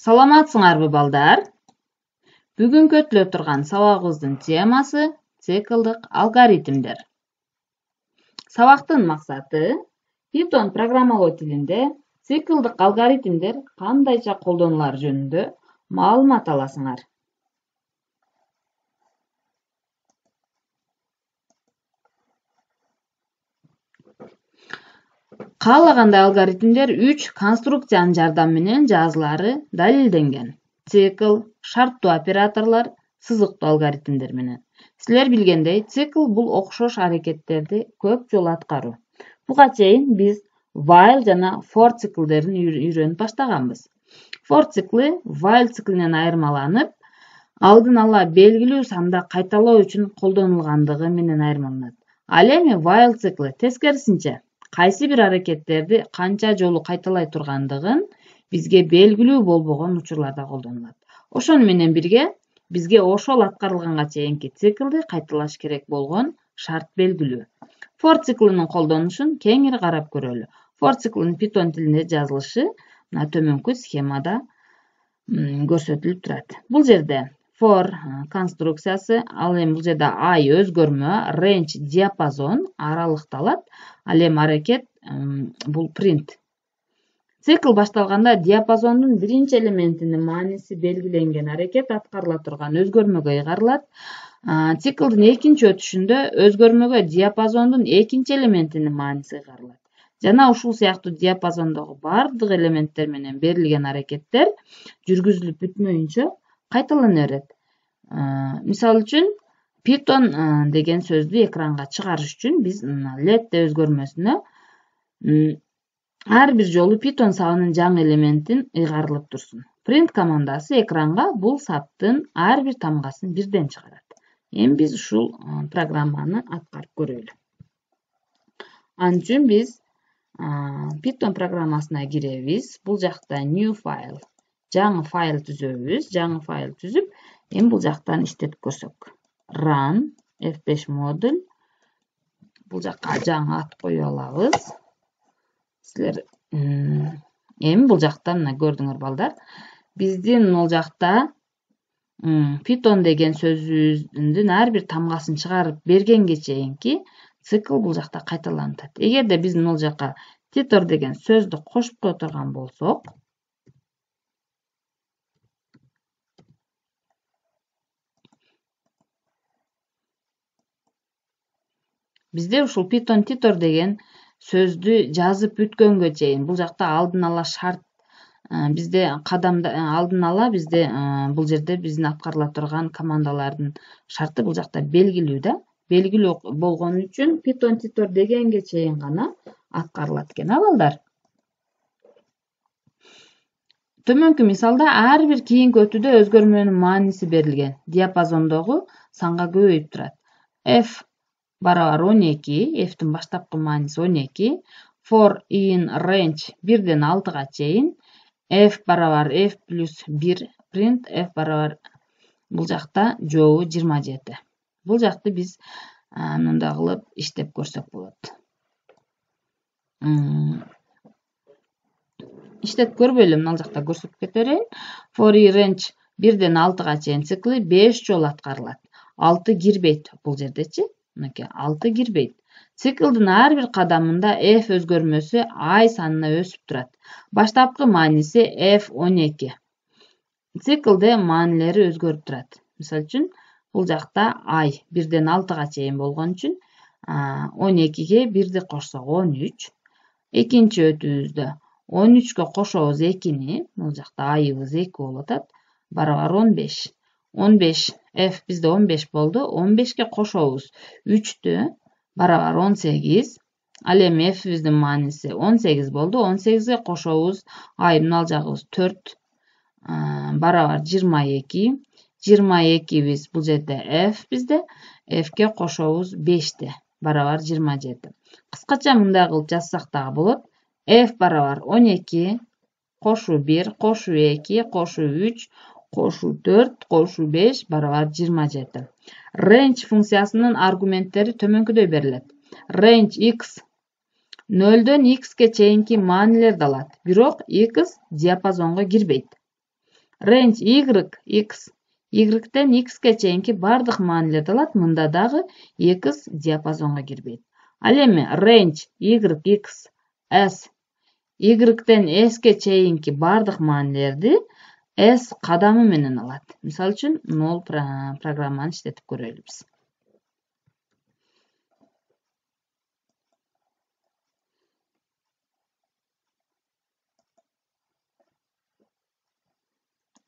Саламатсыңарбы балдар? Бүгүнкү өтүлө турган сабагыбыздын темасы циклдык алгоритмдер. Сабактын максаты Python программалоо тилинде циклдык алгоритмдер кандайча колдонулары жөнүндө маалымат аласыңар. Каалагандай алгоритмдер 3 конструкциянын жардамы менен жазылары далилденген. Цикл, шарттуу операторлор, сызыктуу алгоритмдер менен. Силер билгендей, цикл бул окшош аракеттерди көп жолу аткаруу. Буга чейин биз while жана for циклдерин үйрөнүп баштаганбыз. For цикли while циклинен айырмаланып, алдын ала белгилүү санда кайталоо үчүн колдонулгандыгы менен айырмаланат. Ал эми while цикли тескерисинче кайсы бир аракеттерди канча жолу кайталай тургандыгын бизге белгилүү болбогон учурларда колдонулат. Ошону менен бирге бизге ошол аткарылганга чейинки циклди кайталаш керек болгон шарт белгилүү. For циклинин колдонушун кеңири карап көрөлү. For циклинин Python тилинде жазылышы мына төмөнкү схемада көрсөтүлүп турат. Бул жерде for конструкциясы, ал эми бул жерде I өзгөрмө, range диапазон аралыкталат. Ал эми аракет бул print. Цикл башталганда диапазондун биринчи элементинин мааниси белгиленген аракет аткарыла турган өзгөрмөгө ыйгарылат. Циклдын экинчи өтүшүндө өзгөрмөгө диапазондун экинчи элементинин мааниси ыйгарылат. Жана ушул сыяктуу диапазондогу бардык элементтер менен берилген аракеттер жүргүзүлүп бүтмөйүнчө кайталана берет. Мисалы үчүн Python деген сөздү экранга чыгарыш үчүн биз let өзгөрмөсүнө ар бир жолу Python сабынын жаңы элементин ыйгарылып турсун. Print командасы экранга бул саптын ар бир тамгасын бирден чыгарат. Эми биз ушул программаны аткарып көрөлү. Ал үчүн биз Python программасына киребиз. Бул жакта new file, жаңы файл түзөбүз. Жаңы файл түзүп, эми бул жактан иштетип көрсөк. Run F5 модуль. Бул жакка жаңы ат коюп алабыз. Силер эми бул жакта мына көрдүңөр балдар. Биздин ол жакта Python деген сөзүбүздүн ар бир тамгасын чыгарып бергенге чейинки цикл бул жакта кайталанып атат. Эгерде биздин ол жакка titor деген сөздү кошуп кое турган болсок, бизде ушул Python titor деген сөздү жазып бүткөнгө чейин бул жакта алдын ала шарт бизде кадамда алдын ала бизде бул жерде биздин аткарыла турган командалардын шарты бул жакта белгилүү да. Белгилүү болгон үчүн Python titor дегенге чейин гана аткарылат экен, балдар. Төмөнкү мисалда ар бир кийинки өтүүдө өзгөрмөнүн мааниси берилген. Диапазондогу санга көбөйүп турат. F барабар 12, F'тин баштапкы мааниси 12, for in range 1ден 6га чейин, F барабар F плюс 1, print F барабар бул жакта жообу 27. Бул жакты биз мындай кылып иштеп көрсөк болот. Иштеп көрбөйлү, мына жакта көрсөтүп кете берейин. For in range 1ден 6га чейин цикли 5 жолу аткарылат. 6 кирбейт бул жердечи. Мынакей 6 кирбейт. Циклдын ар бир кадамында F өзгөрмөсү I санына өсүп турат. Баштапкы мааниси F12. Циклде маанилери өзгөрүп турат. Мисалы үчүн, бул жакта I 1ден 6га чейин болгон үчүн 12ге 1ди кошсок 13. Экинчи өтүүбүздө 13кө кошобуз 2-ни, бул жакта I'ыбыз 2 болуп атат, барабар 15. 15 F бизде 15 болду. 15ке кошобуз 3-тү, барабар 18. Ал эми F биздин мааниси 18 болду. 18ге кошобуз I мына жагыбыз 4, барабар 22. 22 биз бул жерде F бизде. F'ке кошобуз 5-ти, барабар 27. Кыскача мындай кылып жазсак дагы болот. F барабар 12, кошу 1, кошу 2, кошу 3, кошу 4, кошу 5 барабар 27. Range функциясынын аргументтери төмөнкүдөй берилет. Range x 0дөн x'ке чейинки маанилерди алат, бирок x диапазонго кирбейт. range y x y-тен x-ке чейинки бардык маанилерди алат. Мында дагы x диапазонго кирбейт. Ал эми range y x s y-тен s-ке чейинки бардык маанилерди s кадамы менен алат. Мисалы үчүн 0 программаны иштетип көрөлү биз.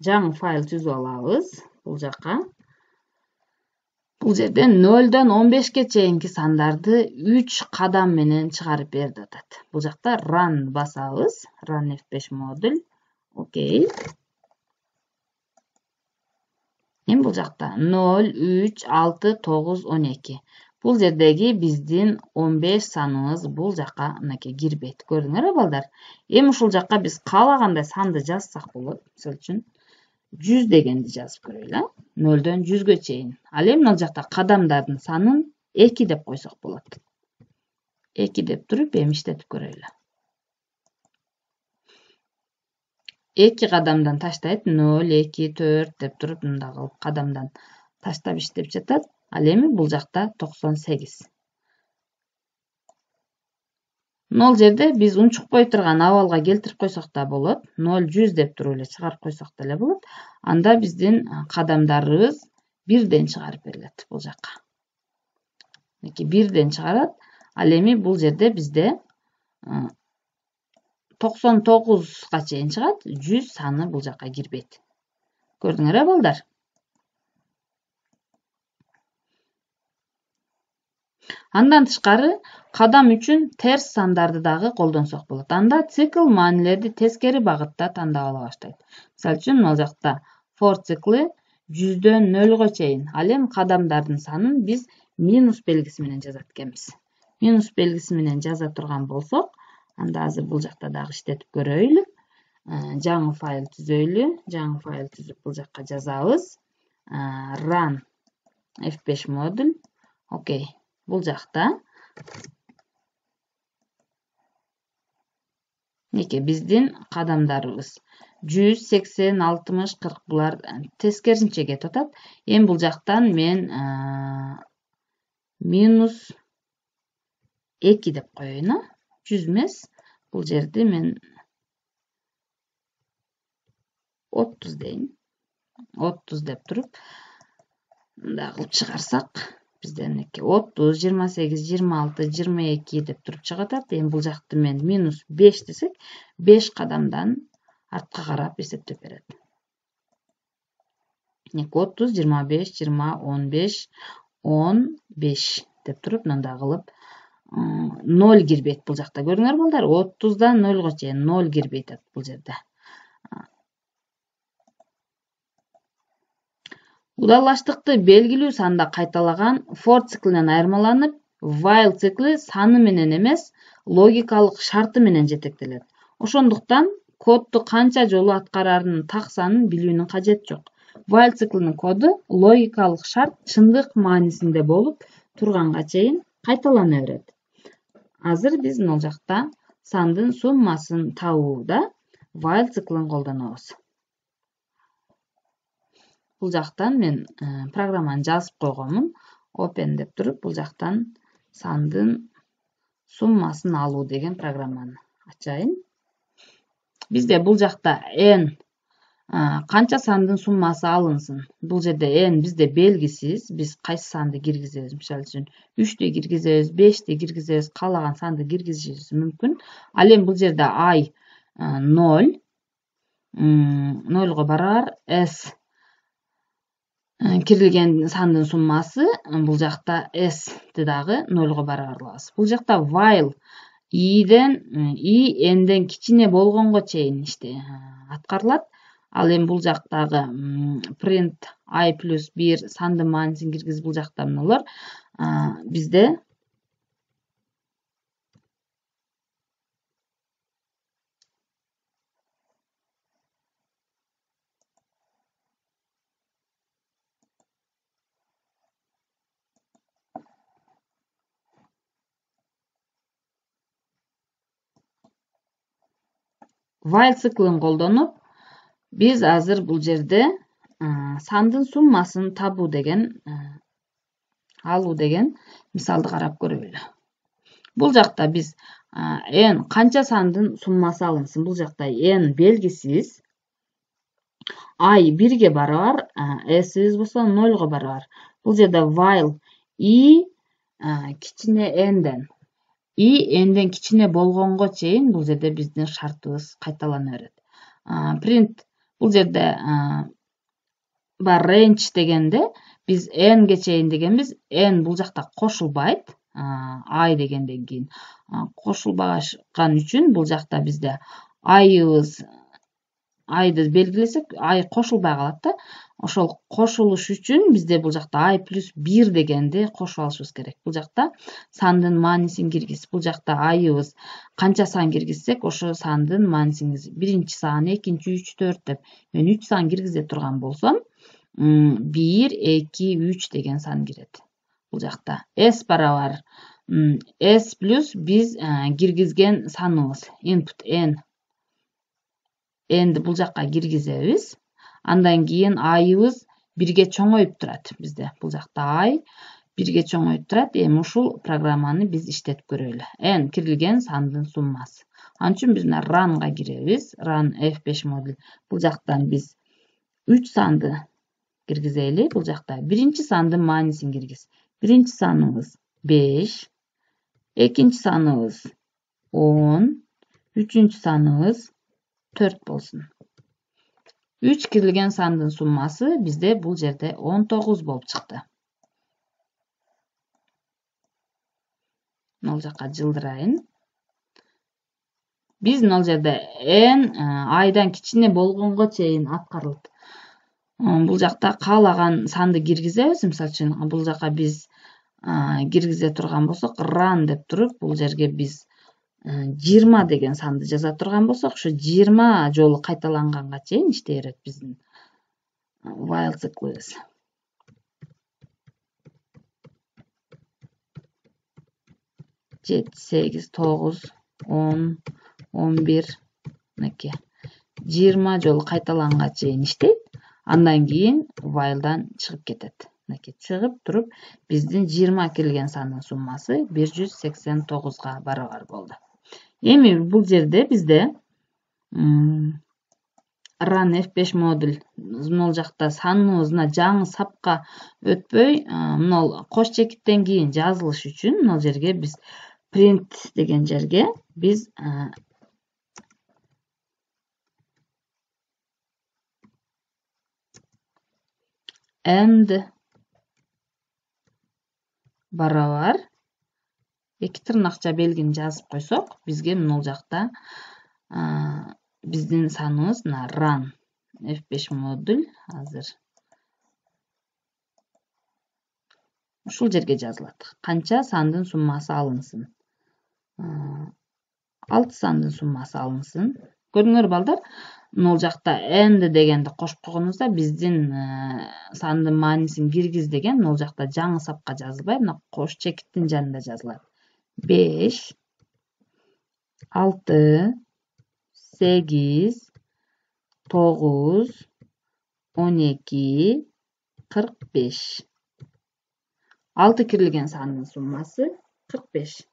Жаңы файл түзүп алабыз бул жакка. Бул жерде 0-дон 15-ке чейинки сандарды 3 кадам менен чыгарып бер деп атат. Бул жакта run басабыз. Run F5 модуль. Окей. Эми бул жакта 0, 3, 6, 9, 12. Бул жердеги биздин 15 саныбыз бул жакка мынакей кирбейт. Көрдүңөр балдар? Эми ушул жакка биз каалагандай санды жазсак болот. Мисалы үчүн 100 дегенди жазып көрөлү. 0-дон 100-гө чейин. Ал эми ал жакта кадамдардын санын 2 деп койсок болот. 2 деп туруп эми иштетип көрөлү. 2 кадамдан таштайт. 0, 2, 4 деп туруп мындай кылып кадамдан таштап иштеп жатат. Ал эми бул жакта 98. Нол жерде биз унчукпой турган абалга келтирип койсок да болот. 0, 100 деп туруп эле чыгарып койсок деле болот. Анда биздин кадамдарыбыз 1ден чыгарып берилет бул жакка. Мынакей 1ден чыгарат. Ал эми бул жерде бизде 99га чейин чыгат. 100 саны бул жакка кирбейт. Көрдүңөр балдар? Андан тышкары кадам үчүн терс сандарды дагы колдонсок болот. Анда цикл маанилерди тескери багытта тандап ала баштайт. Мисалы үчүн ал жакта for циклы 100-дөн 0-го чейин. Ал эми кадамдардын санын биз минус белгиси менен жазат экенбиз. Минус белгиси менен жаза турган болсок, анда азыр бул жакта дагы иштетип көрөйлү. Жаңы файл түзөйлү. Жаңы файл түзүп бул жакка жазабыз. Run F5 модуль. Окей. Бул жакта неке биздин кадамдарыбыз 100, 80, 60, 40 булар тескерисинче кетип атат. Эми бул жактан мен минус 2 деп коеюн. 100 эмес. Бул жерде мен 30 дейин. 30 деп туруп мындай кылып чыгарсак бизден 30, 28, 26, 22 деп туруп чыгат. Эми бул жакты мен минус 5 десек, 5 кадамдан артка карап эсептеп берет. 30, 25, 20, 15, 15 деп туруп мындай кылып 0 кирбейт бул жакта. Көрдүңөр балдар? 30-дан 0-го чейин 0 кирбейт бул жерде. Удалаштыкты белгилүү санда кайталаган for циклинен айырмаланып, while цикли саны менен эмес, логикалык шарты менен жетектелет. Ошондуктан кодду канча жолу аткарарын так санын билүүнүн кажети жок. While циклинин коду логикалык шарт чындык маанисинде болуп турганга чейин кайталана берет. Азыр биз мына жакта сандын суммасын табууда while циклин колдонобуз. Бул жактан мен программаны жазып койгонмун. Open деп туруп бул жактан сандын суммасын алуу деген программаны ачайын. Бизде бул жакта n канча сандын суммасы алынсын. Бул жерде n бизде белгисиз. Биз кайсы санды киргизебиз? Мисалы үчүн 3дү киргизебиз, 5дү киргизебиз, каалаган санды киргизишибиз мүмкүн. Ал эми бул жерде i 0, 0го барабар s кирилген сандын суммасы, бул жакта s-ди дагы 0го барабар кылабыз. Бул жакта while i n'ден кичине болгонго чейин аткарылат. Ал эми бул жактагы print i плюс 1 сандын маанисин киргизип бул жакта мыналар бизде while циклин колдонуп Biz азыр бул жерде сандын суммасын табуу деген алуу деген мисалды карап көрөлү. Бул жакта биз n канча сандын суммасы алынсын. Бул жакта n белгисиз, I 1ге барабар, s'ибиз болсо 0га барабар. Бул жерде while i кичине n'ден i n'ден кичине болгонго чейин бул жерде биздин шартыбыз кайталана берет. Print бул жерде бар range дегенде биз n'ге чейин дегенбиз. N бул жакта кошулбайт. I дегенден кийин кошулбаган үчүн бул жакта бизде I'ды белгилесек, I кошулбай калат да. Ошол кошулуш үчүн бизде бул жакта I плюс 1 дегенди кошуп алышыбыз керек. Бул жакта сандын маанисин киргиз. Бул жакта I'ыбыз канча сан киргизсек, ошо сандын маанисин киргиз. Биринчи сан, экинчи, 3, 4 деп. Мен 3 сан киргизе турган болсом, 1, 2, 3 деген сан кирет. Бул жакта S барабар S плюс биз киргизген саныбыз, input n. N'ди бул жакка киргизебиз. Андан кийин I'ыбыз 1ге чоңоюп турат бизде. Бул жакта I 1ге чоңоюп турат. Эми ушул программаны биз иштетип көрөлү. N кирилген сандын суммасы. Ал үчүн биз runга киребиз. Run F5 модуль. Бул жактан биз 3 санды киргизели. Бул жакта биринчи сандын маанисин киргиз. Биринчи саныбыз 5, экинчи саныбыз 10, үчүнчү саныбыз 4 болсун. 3 кирилген сандын суммасы бизде бул жерде 19 болуп чыкты. Мына жакка жылдырайын. Биз мына жерде n I'дан кичине болгонго чейин аткарылат. Бул жакта каалаган санды киргизебиз. Мисалы үчүн бул жакка биз киргизе турган болсок, run деп туруп, бул жерге биз 20 деген санды жаза турган болсок, ошо 20 жолу кайталанганга чейин иштей берет биздин while циклыбыз. 7, 8, 9, 10, 11, 20 жолу кайталанганга чейин иштейт. Андан кийин while'дан чыгып кетет. Чыгып туруп, биздин 20 кирилген сандын суммасы 189га барабар болду. Эми бул жерде бизде run F5 модуль мына жакта саныбызына жаңы сапка өтпөй, мына кош чекиттен кийин жазылыш үчүн мына жерге биз print деген жерге биз and барабар 2 тырнакча белгини жазып койсок, бизге мына жакта биздин саныбыз run F5 модуль азыр ушул жерге жазылат. Канча сандын суммасы алынсын? 6 сандын суммасы алынсын. Көрдүңөр балдар? Мына жакта n дегенди кошуп койгонубузда биздин сандын маанисин киргиз деген мына жакта жаңы сапка жазылбай, мына кош чекиттин жанында жазылат. 5, 6, 8, 9, 12, 45. 6 кирилген сандын суммасы 45.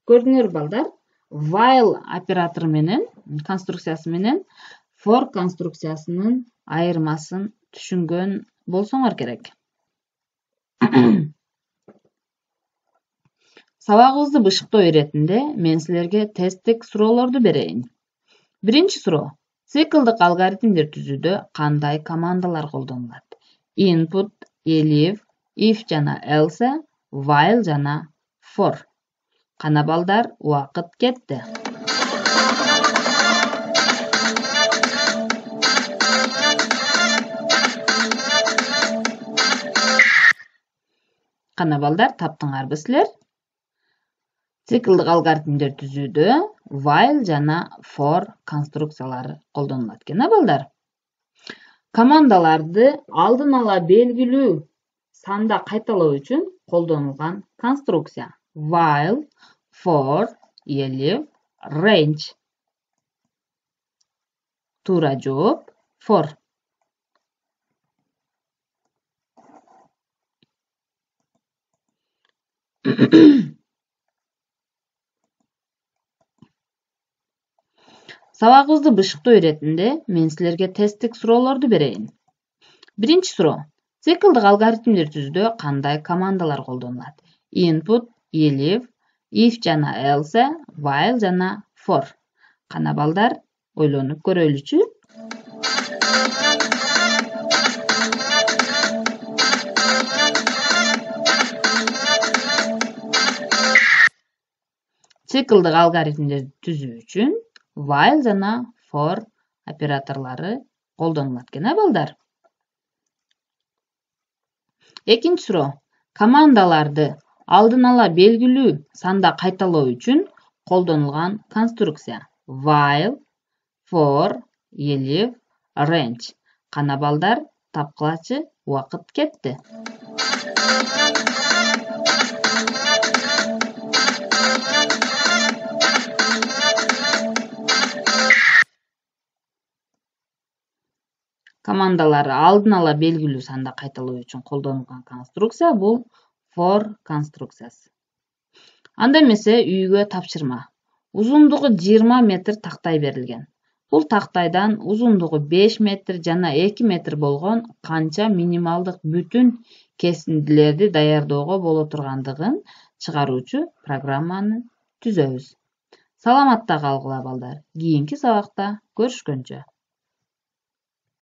Көрдүңөр балдар? While оператору менен, конструкциясы менен for конструкциясынын айырмасын түшүнгөн болсоңор керек. Сабагыбызды бышыктоо иретинде мен силерге тесттик суроолорду берейин. Биринчи суроо. Циклдык алгоритмдер түзүүдө кандай командалар колдонулат? Input, elif, if жана else, while жана for. Кана балдар, убакыт кетти. Кана балдар, таптыңарбы силер? Циклдык алгоритмдер түзүүдө while жана for конструкциялары колдонулат экен, балдар. Командаларды алдын ала белгилүү санда кайталоо үчүн колдонулган конструкция. While, for, elif, range. Туура жооп for. Сабагыбызды бышыктоо иретинде мен силерге тесттик суроолорду берейин. Биринчи суроо. Циклдык алгоритмдер түзүүдө кандай командалар колдонулат? Input, elif, if жана else, while жана for. Кана балдар, ойлонуп көрөлүчү? Циклдык алгоритмдерди түзүү үчүн while жана for операторлору колдонулат экен, балдар. Экинчи суроо. Командаларды алдын ала белгилүү санда кайталоо үчүн колдонулган конструкция. While, for, elif, range. Кана балдар, тапкылачы, убакыт кетти. Командалары алдын ала белгилүү санда кайталоо үчүн колдонулган конструкция бул for конструкциясы. Анда эмесе үйгө тапшырма. Узундугу 20 метр тактай берилген. Бул тактайдан узундугу 5 метр жана 2 метр болгон канча минималдык бүтүн кесиндилерди даярдоого боло тургандыгын чыгаруучу программаны түзөбүз. Саламатта калгыла балдар. Кийинки сабакта көрүшкөнчө.